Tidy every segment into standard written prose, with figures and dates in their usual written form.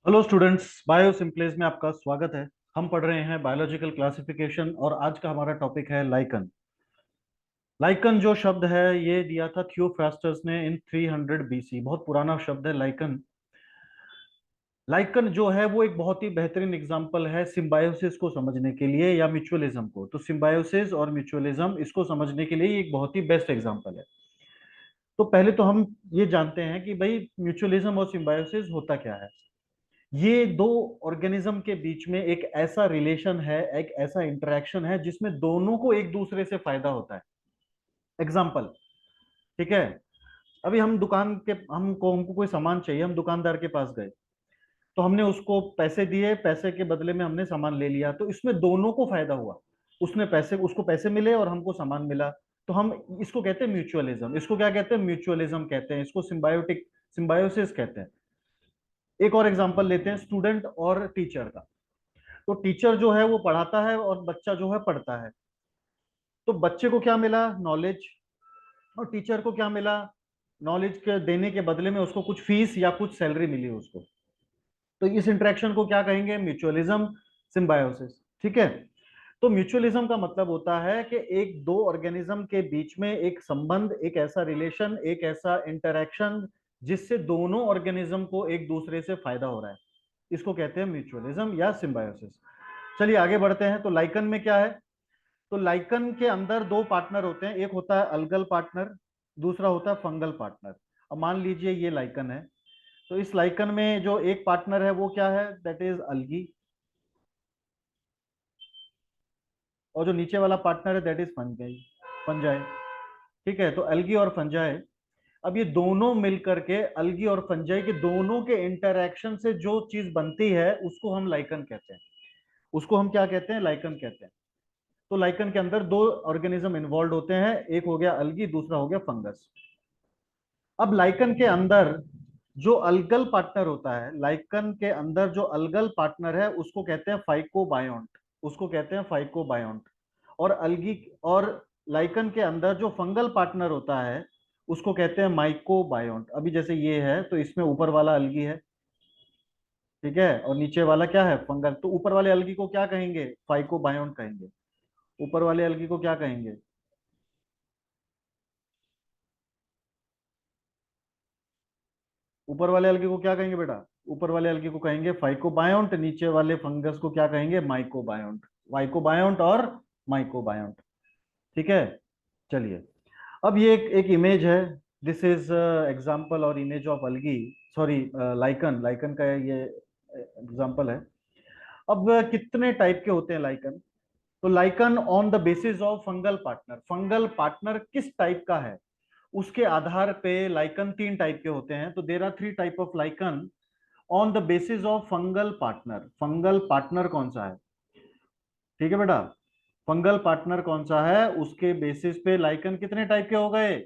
Hello students, bio सिंपलेज में आपका स्वागत है। हम पढ़ रहे हैं बायोलॉजिकल क्लासिफिकेशन और आज का हमारा टॉपिक है लाइकन। लाइकन जो शब्द है ये दिया था थियोफ्रास्टस ने इन 300 बीसी। बहुत पुराना शब्द है लाइकन। लाइकन जो है वो एक बहुत ही बेहतरीन एग्जांपल है सिम्बायोसिस को समझने के लिए या म्यूचुअलिज्म को। तो सिम्बायोसिस और म्यूचुअलिज्म इसको समझने के लिए ये एक बहुत ही बेस्ट एग्जांपल है। तो पहले तो हम ये जानते हैं कि भाई म्यूचुअलिज्म और सिम्बायोसिस होता क्या है। ये दो ऑर्गेनिज्म के बीच में एक ऐसा रिलेशन है, एक ऐसा इंटरेक्शन है जिसमें दोनों को एक दूसरे से फायदा होता है। एग्जाम्पल, ठीक है। अभी हम दुकान के हमको कोई सामान चाहिए, हम दुकानदार के पास गए, तो हमने उसको पैसे दिए, पैसे के बदले में हमने सामान ले लिया, तो इसमें दोनों को फायदा हुआ। उसको पैसे मिले और हमको सामान मिला। तो हम इसको कहते हैं म्यूचुअलिज्म। इसको क्या कहते हैं? म्यूचुअलिज्म कहते हैं। इसको सिम्बायोटिक सिम्बायोसिस कहते हैं। एक और एग्जांपल लेते हैं स्टूडेंट और टीचर का। तो टीचर जो है वो पढ़ाता है और बच्चा जो है पढ़ता है। तो बच्चे को क्या मिला? नॉलेज। और टीचर को क्या मिला? नॉलेज के देने के बदले में उसको कुछ फीस या कुछ सैलरी मिली उसको। तो इस इंटरेक्शन को क्या कहेंगे? Mutualism, symbiosis. ठीक है। तो म्यूचुअलिज्म का मतलब होता है कि एक दो ऑर्गेनिज्म के बीच में एक संबंध, एक ऐसा रिलेशन, एक ऐसा इंटरेक्शन जिससे दोनों ऑर्गेनिज्म को एक दूसरे से फायदा हो रहा है। इसको कहते हैं म्यूचुअलिज्म या सिम्बायोसिस। चलिए आगे बढ़ते हैं। तो लाइकन में क्या है? तो लाइकन के अंदर दो पार्टनर होते हैं। एक होता है अलगल पार्टनर, दूसरा होता है फंगल पार्टनर। अब मान लीजिए ये लाइकन है। तो इस लाइकन में जो एक पार्टनर है वो क्या है? That is algae. और जो नीचे वाला पार्टनर है दैट इज फंजाई, फंजाई। ठीक है। तो अलगी और फंजाई, अब ये दोनों मिलकर के, अलगी और फंजाई के दोनों के इंटरैक्शन से जो चीज बनती है उसको हम लाइकन कहते हैं। उसको हम क्या कहते हैं? लाइकन कहते हैं। तो लाइकन के अंदर दो ऑर्गेनिज्म इन्वॉल्व होते हैं। एक हो गया अलगी, दूसरा हो गया फंगस। अब लाइकन के अंदर जो अलगल पार्टनर होता है, लाइकन के अंदर जो अलगल पार्टनर है उसको कहते हैं फाइकोबायोंट। उसको कहते हैं फाइकोबायोंट। और अलगी और लाइकन के अंदर जो फंगल पार्टनर होता है उसको कहते हैं माइकोबायोंट। अभी जैसे ये है तो इसमें ऊपर वाला अलगी है, ठीक है, और नीचे वाला क्या है? फंगल। तो ऊपर वाले अलगी को क्या कहेंगे? फाइकोबायोंट कहेंगे। ऊपर वाले अलगी को क्या कहेंगे? ऊपर वाले अलगे को क्या कहेंगे बेटा? ऊपर वाले अलगे को कहेंगे फाइकोबायोंट। नीचे वाले फंगस को क्या कहेंगे? माइकोबायोंट। वाइकोबायोंट और माइकोबायोंट। ठीक है। चलिए, अब ये एक इमेज है। दिस इज एग्जांपल और image of algae, sorry, lichen. Lichen का ये एग्जांपल है। अब कितने टाइप के होते हैं लाइकन? तो lichen on the basis of fungal partner, fungal partner किस टाइप का है उसके आधार पे लाइकन तीन टाइप के होते हैं। तो there are three type of lichen on the basis of fungal partner. Fungal partner कौन सा है? ठीक है बेटा, फंगल पार्टनर कौन सा है उसके बेसिस पे लाइकन कितने टाइप के हो गए?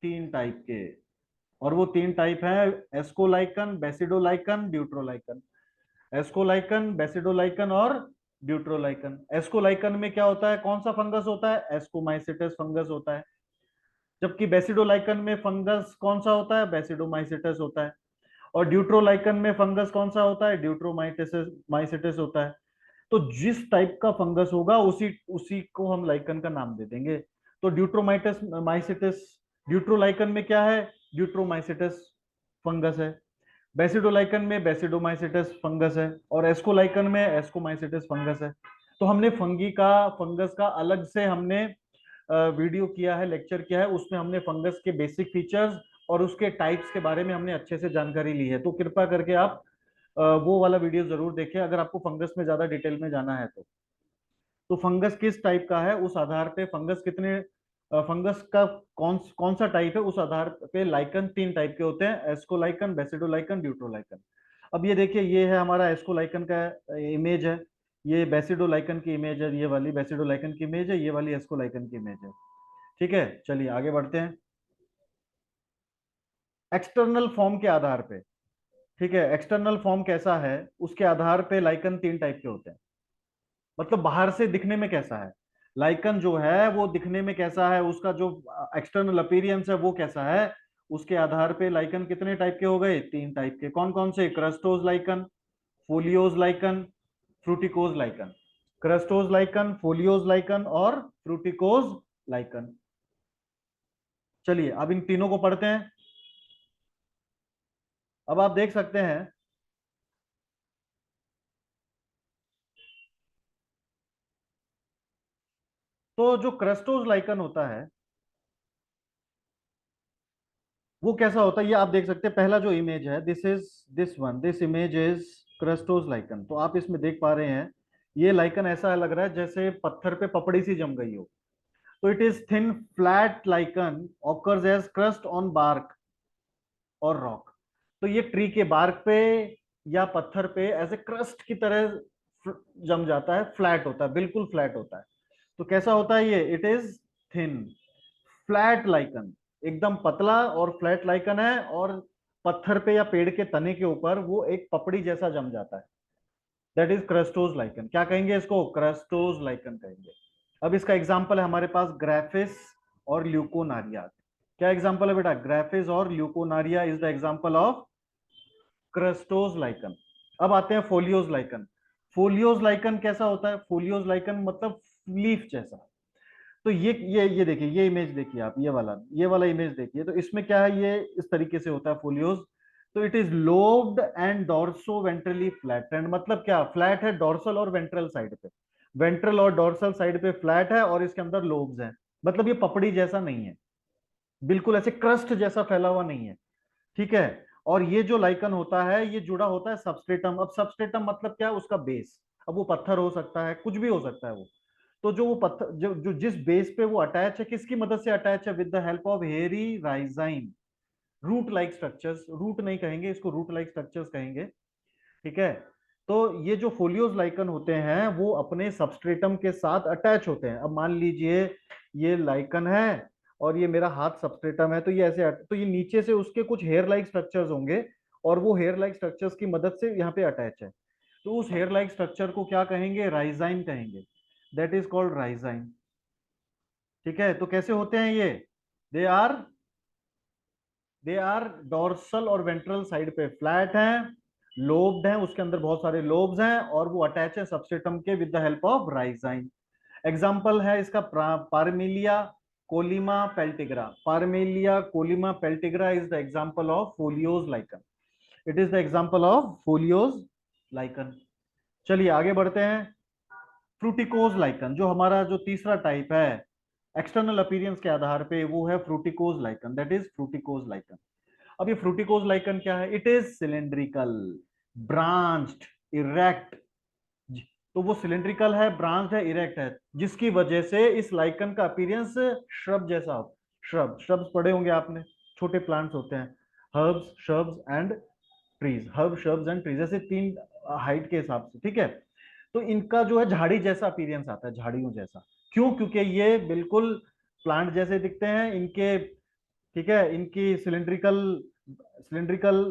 तीन टाइप के। और वो तीन टाइप है: एस्कोलाइकन, बेसिडोलाइकन, ड्यूट्रोलाइकन। एस्कोलाइकन, बेसिडोलाइकन और ड्यूट्रोलाइकन। एस्कोलाइकन में क्या होता है? कौन सा फंगस होता है? एस्कोमाइसिटस फंगस होता है। जबकि बेसिडोलाइकन में फंगस कौन सा होता है? बेसिडोमाइसिटस होता है। और ड्यूट्रोलाइकन में फंगस कौन सा होता है? ड्यूट्रोमाइटिस माइसिटिस होता है। तो जिस टाइप का फंगस होगा उसी उसी को हम लाइकन का नाम दे देंगे। तो ड्यूट्रोमाइटिस माइसिटिस, ड्यूट्रोलाइकन में क्या है? ड्यूट्रोमाइसिटिस फंगस है। बेसिडोलाइकन में बेसिडोमाइसिटिस फंगस है। और एस्कोलाइकन में एस्कोमाइसिटिस फंगस है। तो हमने फंगी का, फंगस का अलग से हमने वीडियो किया है, लेक्चर किया है। उसमें हमने फंगस के बेसिक फीचर्स और उसके टाइप्स के बारे में हमने अच्छे से जानकारी ली है। तो कृपया करके आप वो वाला वीडियो जरूर देखें अगर आपको फंगस में ज्यादा डिटेल में जाना है तो फंगस किस टाइप का है उस आधार पे, फंगस कितने, फंगस का कौन कौन सा टाइप है उस आधार पे लाइकन तीन टाइप के होते हैं: एस्कोलाइकन, बेसिडोलाइकन, ड्यूट्रोलाइकन। अब ये देखिए, ये है हमारा एस्कोलाइकन का इमेज है। ये बेसिडोलाइकन की इमेज है, ये वाली बेसिडोलाइकन की इमेज है, ये वाली एस्कोलाइकन की इमेज है। ठीक है। चलिए आगे बढ़ते हैं। एक्सटर्नल फॉर्म के आधार पे, ठीक है, एक्सटर्नल फॉर्म कैसा है उसके आधार पे लाइकन तीन टाइप के होते हैं। मतलब बाहर से दिखने में कैसा है लाइकन जो है, वो दिखने में कैसा है, उसका जो एक्सटर्नल अपीयरेंस है वो कैसा है, उसके आधार पे लाइकन कितने टाइप के हो गए? 3 टाइप के। कौन कौन से? Crustose lichen, foliose lichen, fruticose lichen. Crustose lichen, foliose lichen और फ्रूटिकोज लाइकन। चलिए अब इन तीनों को पढ़ते हैं। अब आप देख सकते हैं तो जो क्रस्टोज लाइकन होता है वो कैसा होता है, ये आप देख सकते हैं। पहला जो इमेज है, this is this one, this image is crustose lichen. तो आप इसमें देख पा रहे हैं ये लाइकन ऐसा लग रहा है जैसे पत्थर पे पपड़ी सी जम गई हो। तो it is thin flat lichen occurs as crust on bark और रॉक। तो ये ट्री के बार्क पे या पत्थर पे ऐसे क्रस्ट की तरह जम जाता है, फ्लैट होता है, बिल्कुल फ्लैट होता है। तो कैसा होता है ये? It is thin flat lichen, एकदम पतला और फ्लैट लाइकन है, और पत्थर पे या पेड़ के तने के ऊपर वो एक पपड़ी जैसा जम जाता है। That is crustose lichen. क्या कहेंगे इसको? क्रस्टोज लाइकन कहेंगे। अब इसका एग्जाम्पल है हमारे पास ग्राफिस और ल्यूकोनारिया। क्या एग्जाम्पल है बेटा? ग्राफिस और Lecanora is the example of crustose lichen. अब आते हैं फोलियोज लाइकन। फोलियोज लाइकन कैसा होता है? फोलियोज लाइकन मतलब लीफ जैसा। तो ये देखिए, ये इमेज देखिए आप, ये वाला इमेज देखिए। तो इसमें क्या है? ये इस तरीके से होता है फोलियोज। तो it is lobed and dorso ventrally flattened. मतलब क्या? फ्लैट है डॉर्सल और वेंट्रल साइड पे, वेंट्रल और डॉर्सल साइड पे फ्लैट है, और इसके अंदर लोब्स हैं। मतलब ये पपड़ी जैसा नहीं है, बिल्कुल ऐसे क्रस्ट जैसा फैला हुआ नहीं है। ठीक है। और ये जो लाइकन होता है ये जुड़ा होता है सबस्ट्रेटम। अब सबस्ट्रेटम मतलब क्या है? उसका बेस। अब वो पत्थर हो सकता है, कुछ भी हो सकता है वो। तो जो वो पत्थर जो जिस बेस पे वो अटैच है, किसकी मदद से अटैच है? विद द हेल्प ऑफ हेरी राइजाइन रूट लाइक स्ट्रक्चर्स। रूट नहीं कहेंगे इसको, रूट लाइक स्ट्रक्चर्स कहेंगे। ठीक है। तो ये जो फोलियोज लाइकन होते हैं वो अपने सबस्ट्रेटम के साथ अटैच होते हैं। अब मान लीजिए ये लाइकन है और ये मेरा हाथ सबस्ट्रेटम है, तो ये ऐसे तो ये नीचे से उसके कुछ हेयर लाइक स्ट्रक्चर्स होंगे, और वो हेयर लाइक स्ट्रक्चर्स की मदद से यहाँ पे अटैच है। तो उस हेयर लाइक स्ट्रक्चर को क्या कहेंगे? राइजाइन कहेंगे। That is called rhizine. ठीक है। तो कैसे होते हैं ये? They are they are dorsal और वेंट्रल साइड पे फ्लैट हैं, लोब्ड हैं, उसके अंदर बहुत सारे लोब्स हैं, और वो अटैच है सबस्ट्रेटम के with the help of rhizine. Example है इसका Parmelia Collema Peltigera. Parmelia Collema Peltigera is the example of foliose lichen. It is the example of foliose lichen. चलिए आगे बढ़ते हैं। फ्रूटिकोज लाइकन, जो हमारा जो तीसरा टाइप है एक्सटर्नल अपीयरेंस के आधार पे, वो है fruticose lichen. That is fruticose lichen. अब ये फ्रूटिकोज लाइकन क्या है? It is cylindrical, branched, erect. तो वो सिलेंड्रिकल है, ब्रांच्ड है, इरेक्ट है, जिसकी वजह से इस लाइकन का अपीयरेंस श्रब जैसा हो। श्रब्स पढ़े होंगे आपने, छोटे प्लांट्स होते हैं। Herbs, shrubs and trees. Herb, shrubs and trees, ऐसे 3 हाइट के हिसाब से। ठीक है। तो इनका जो है झाड़ी जैसा अपीयरेंस आता है, झाड़ियों जैसा। क्यों? क्योंकि ये बिल्कुल प्लांट जैसे दिखते हैं इनके। ठीक है। इनकी सिलिंड्रिकल सिलिंड्रिकल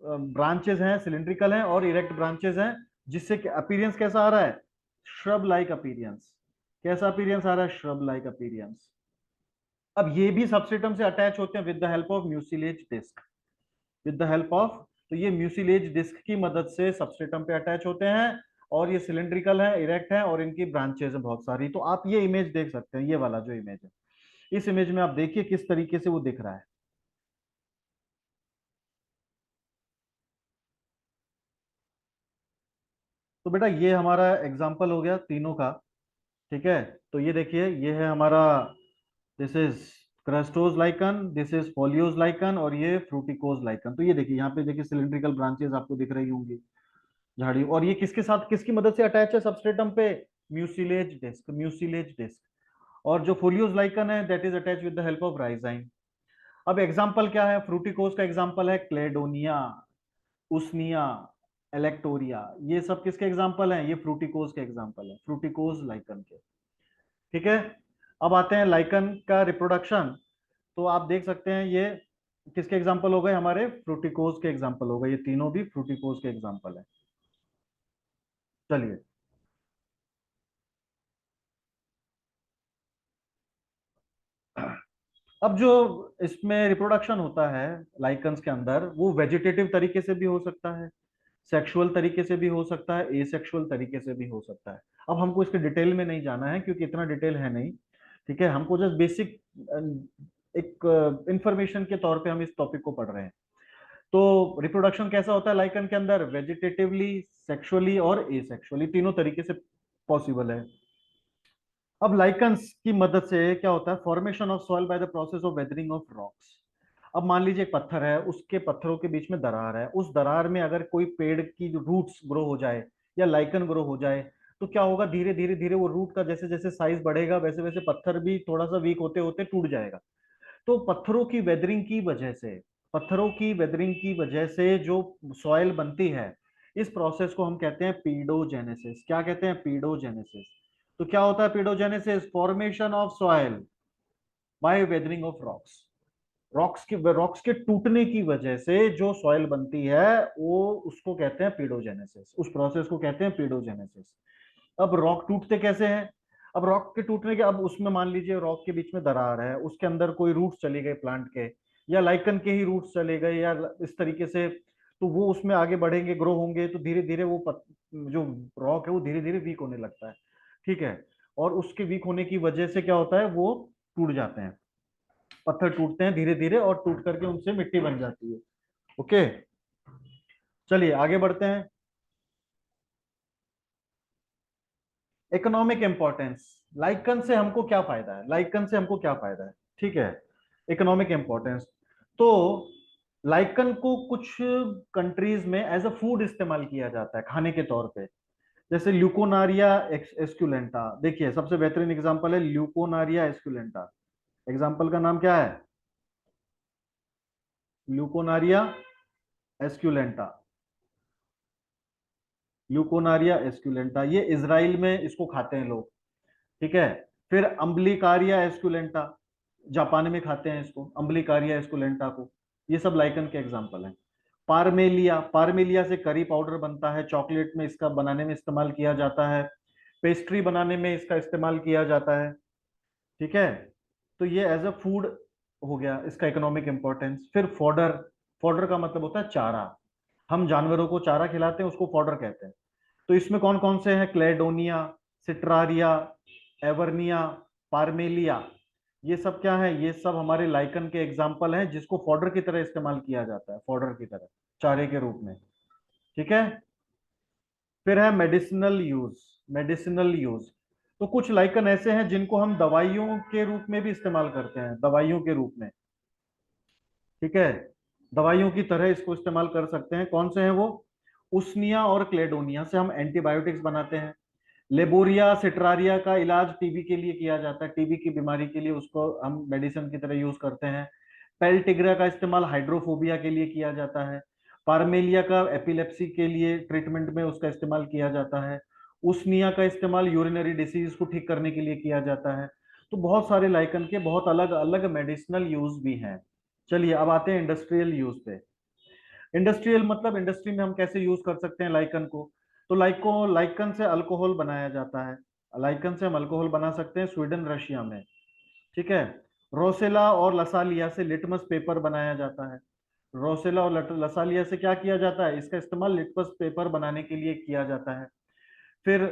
ब्रांचेस हैं, सिलिंड्रिकल हैं, और इरेक्ट ब्रांचेस हैं, जिससे अपीयरेंस कैसा आ रहा है? Shrub like appearance. कैसा अपीयरेंस आ रहा है? Shrub like appearance. अब ये भी सबस्ट्रेटम से अटैच होते हैं with the help of mucilage disc. With the help of, तो ये म्यूसिलेज डिस्क की मदद से सबस्ट्रेटम पे अटैच होते हैं, और ये सिलिंड्रिकल है, इरेक्ट है, और इनकी ब्रांचेस हैं बहुत सारी। तो आप ये इमेज देख सकते हैं, ये वाला जो इमेज है, इस इमेज में आप देखिए किस तरीके से वो दिख रहा है। तो बेटा ये हमारा एग्जाम्पल हो गया तीनों का। ठीक है। तो ये देखिए, ये है हमारा, this is crustose lichen, this is foliose lichen, और ये फ्रूटिकोज लाइकन। तो ये देखिए, यहाँ पे देखिए सिलिंड्रिकल ब्रांचेस आपको दिख रही होंगी, झाड़ी। और ये किसके साथ, किसकी मदद से अटैच है सबस्ट्रेटम पे? Mucilage disc, mucilage disc. और जो फोलियोज लाइकन है that is attach with the help of rhizine. अब एग्जाम्पल क्या है? फ्रूटिकोज का एग्जाम्पल है क्लेडोनिया, उसनिया, इलेक्टोरिया। ये सब किसके एग्जाम्पल हैं? ये फ्रूटिकोज के एग्जाम्पल है, फ्रूटिकोज लाइकन के। ठीक है। अब आते हैं लाइकन का रिप्रोडक्शन। तो आप देख सकते हैं ये किसके एग्जाम्पल हो गए? हमारे फ्रूटिकोज के एग्जाम्पल हो गए। ये तीनों भी फ्रूटिकोज के एग्जाम्पल है। चलिए अब जो इसमें रिप्रोडक्शन होता है लाइकन्स के अंदर, वो वेजिटेटिव तरीके से भी हो सकता है, सेक्सुअल तरीके से भी हो सकता है, एसेक्सुअल तरीके से भी हो सकता है। अब हमको इसके डिटेल में नहीं जाना है क्योंकि इतना डिटेल है नहीं, ठीक है। हमको जस्ट बेसिक एक इंफॉर्मेशन के तौर पे हम इस टॉपिक को पढ़ रहे हैं। तो रिप्रोडक्शन कैसा होता है लाइकन के अंदर? वेजिटेटिवली, सेक्सुअली और एसेक्सुअली, तीनों तरीके से पॉसिबल है। अब लाइकन्स की मदद से क्या होता है? Formation of soil by the process of weathering of rocks. अब मान लीजिए एक पत्थर है, उसके पत्थरों के बीच में दरार है, उस दरार में अगर कोई पेड़ की रूट्स ग्रो हो जाए या लाइकन ग्रो हो जाए, तो क्या होगा? धीरे धीरे धीरे वो रूट का जैसे जैसे साइज बढ़ेगा, वैसे वैसे पत्थर भी थोड़ा सा वीक होते होते टूट जाएगा। तो पत्थरों की वेदरिंग की वजह से जो सॉइल बनती है, इस प्रोसेस को हम कहते हैं पीडोजेनेसिस। क्या कहते हैं? पीडोजेनेसिस। तो क्या होता है paedogenesis? Formation of soil by weathering of rocks. Rocks के टूटने की वजह से जो सॉइल बनती है, वो उसको कहते हैं पीडोजेनेसिस, उस प्रोसेस को कहते हैं पीडोजेनेसिस। अब रॉक टूटते कैसे हैं? अब रॉक के टूटने के, अब उसमें मान लीजिए रॉक के बीच में दरार है, उसके अंदर कोई रूट्स चले गए प्लांट के, या लाइकन के ही रूट्स चले गए, या इस तरीके से, तो वो उसमें आगे बढ़ेंगे, ग्रो होंगे, तो धीरे धीरे जो रॉक है वो धीरे धीरे वीक होने लगता है, ठीक है। और उसके वीक होने की वजह से क्या होता है? वो टूट जाते हैं, पत्थर टूटते हैं धीरे धीरे, और टूट करके उनसे मिट्टी बन जाती है। ओके, चलिए आगे बढ़ते हैं। Economic importance. लाइकन से हमको क्या फायदा है? लाइकन से हमको क्या फायदा है? ठीक है, इकोनॉमिक इंपॉर्टेंस। तो लाइकन को कुछ कंट्रीज में एज अ फूड इस्तेमाल किया जाता है, खाने के तौर पे। जैसे ल्यूकोनारिया एस्कुलेंटा, देखिए सबसे बेहतरीन एग्जांपल है ल्यूकोनारिया एस्कुलेंटा। एग्जांपल का नाम क्या है? ल्यूकोनारिया एस्कुलेंटा। ल्यूकोनारिया एस्कुलेंटा, ये इजराइल में इसको खाते हैं लोग, ठीक है। फिर अम्बलिकारिया एस्कुलेंटा, जापान में खाते हैं इसको, अम्बलिकारिया एस्कुलेंटा को। ये सब लाइकन के एग्जांपल हैं। पारमेलिया, पारमेलिया से करी पाउडर बनता है, चॉकलेट में इसका बनाने में इस्तेमाल किया जाता है, पेस्ट्री बनाने में इसका इस्तेमाल किया जाता है, ठीक है। तो ये एज अ फूड हो गया इसका इकोनॉमिक इंपॉर्टेंस। फिर फॉडर, फॉडर का मतलब होता है चारा। हम जानवरों को चारा खिलाते हैं, उसको फॉडर कहते हैं। तो इसमें कौन कौन से हैं? क्लेडोनिया, सिट्रारिया, एवर्निया, पार्मेलिया। ये सब क्या है? ये सब हमारे लाइकन के एग्जाम्पल हैं, जिसको फॉडर की तरह इस्तेमाल किया जाता है, फॉडर की तरह, चारे के रूप में, ठीक है। फिर है मेडिसिनल यूज। मेडिसिनल यूज, तो कुछ लाइकन ऐसे हैं जिनको हम दवाइयों के रूप में भी इस्तेमाल करते हैं, दवाइयों के रूप में, ठीक है। दवाइयों की तरह इसको इस्तेमाल कर सकते हैं। कौन से हैं वो? उस्निया और क्लेडोनिया से हम एंटीबायोटिक्स बनाते हैं। लेबोरिया सिट्रारिया का इलाज टीबी के लिए किया जाता है, टीबी की बीमारी के लिए उसको हम मेडिसिन की तरह यूज करते हैं। पेल्टिग्रा का इस्तेमाल हाइड्रोफोबिया के लिए किया जाता है। पार्मेलिया का एपिलेप्सी के लिए ट्रीटमेंट में उसका इस्तेमाल किया जाता है। उस्निया का इस्तेमाल यूरिनरी डिसीज को ठीक करने के लिए किया जाता है। तो बहुत सारे लाइकन के बहुत अलग अलग मेडिसिनल यूज भी हैं। चलिए अब आते हैं इंडस्ट्रियल यूज पे। इंडस्ट्रियल मतलब इंडस्ट्री में हम कैसे यूज कर सकते हैं लाइकन को? तो लाइकन से अल्कोहल बनाया जाता है। लाइकन से हम अल्कोहल बना सकते हैं स्वीडन रशिया में, ठीक है। रोसेला और लसालिया से लिटमस पेपर बनाया जाता है। रोसेला और लसालिया से क्या किया जाता है? इसका इस्तेमाल लिटमस पेपर बनाने के लिए किया जाता है। फिर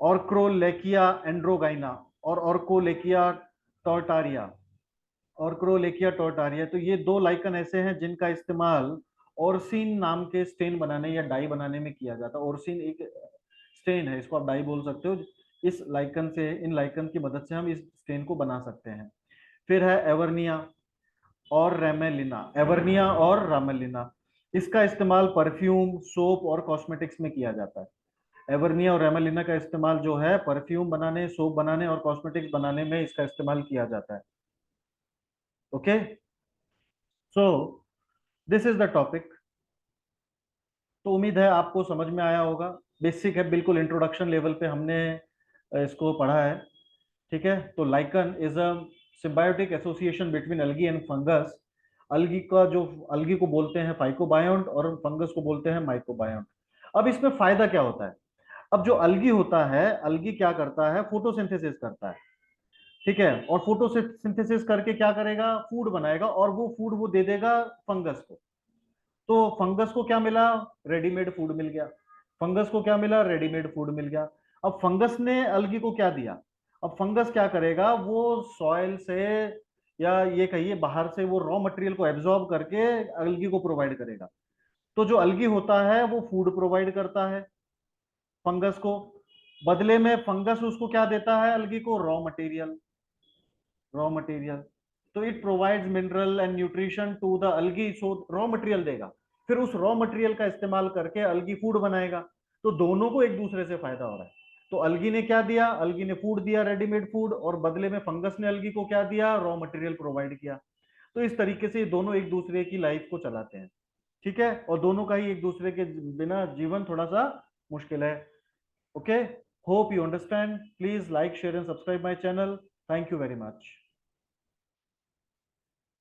ऑर्क्रोलेकिया एंड्रोगाइना और ऑर्कोलेकिया टॉर्टारिया, ऑर्क्रोलेकिया टॉर्टारिया, तो ये दो लाइकन ऐसे हैं जिनका इस्तेमाल ओरसिन नाम के स्टेन बनाने या डाई बनाने में किया जाता है। ओरसिन एक स्टेन है, इसको आप डाई बोल सकते हो। इस लाइकन से, इन लाइकन की मदद से हम इस स्टेन को बना सकते हैं। फिर है एवर्निया और रेमेलिना, एवर्निया और रामेलिना। इसका इस्तेमाल परफ्यूम, सोप और कॉस्मेटिक्स में किया जाता है। एवर्निया और रेमेलिना का इस्तेमाल जो है परफ्यूम बनाने, सोप बनाने और कॉस्मेटिक्स बनाने में इसका इस्तेमाल किया जाता है। Okay, so this is the topic. तो उम्मीद है आपको समझ में आया होगा। बेसिक है, बिल्कुल इंट्रोडक्शन लेवल पे हमने इसको पढ़ा है, ठीक है। तो lichen is a symbiotic association between algae and fungus. Algae का जो, अलगी को बोलते हैं फाइकोबायोन्ट और फंगस को बोलते हैं माइकोबायोन्ट। अब इसमें फायदा क्या होता है? अब जो अलगी होता है, अलगी क्या करता है? फोटोसिंथेसिस करता है। ठीक है, और फोटोसिंथेसिस करके क्या करेगा, फूड बनाएगा, और वो फूड वो दे देगा फंगस को। तो फंगस को क्या मिला, रेडीमेड फूड मिल गया। फंगस को क्या मिला, रेडीमेड फूड मिल गया। अब फंगस ने अलगी को क्या दिया, अब फंगस क्या करेगा, वो सॉइल से या ये कहिए बाहर से वो रॉ मटेरियल को एब्जॉर्ब करके अलगी को प्रोवाइड करेगा। तो जो अलगी होता है वो फूड प्रोवाइड करता है फंगस को, बदले में फंगस उसको क्या देता है, अलगी को रॉ मटेरियल। रॉ मटेरियल, तो it provides mineral and nutrition to the algae, so raw material देगा। फिर उस रॉ मटेरियल का इस्तेमाल करके अलगी फूड बनाएगा। तो दोनों को एक दूसरे से फायदा हो रहा है। तो अलगी ने क्या दिया, अलगी ने फूड दिया, रेडीमेड फूड, और बदले में फंगस ने अलगी को क्या दिया, रॉ मटेरियल प्रोवाइड किया। तो इस तरीके से ये दोनों एक दूसरे की लाइफ को चलाते हैं। ठीक है, और दोनों का ही एक दूसरे के बिना जीवन थोड़ा सा मुश्किल है। Okay, hope you understand. Please like share and subscribe my channel. Thank you very much.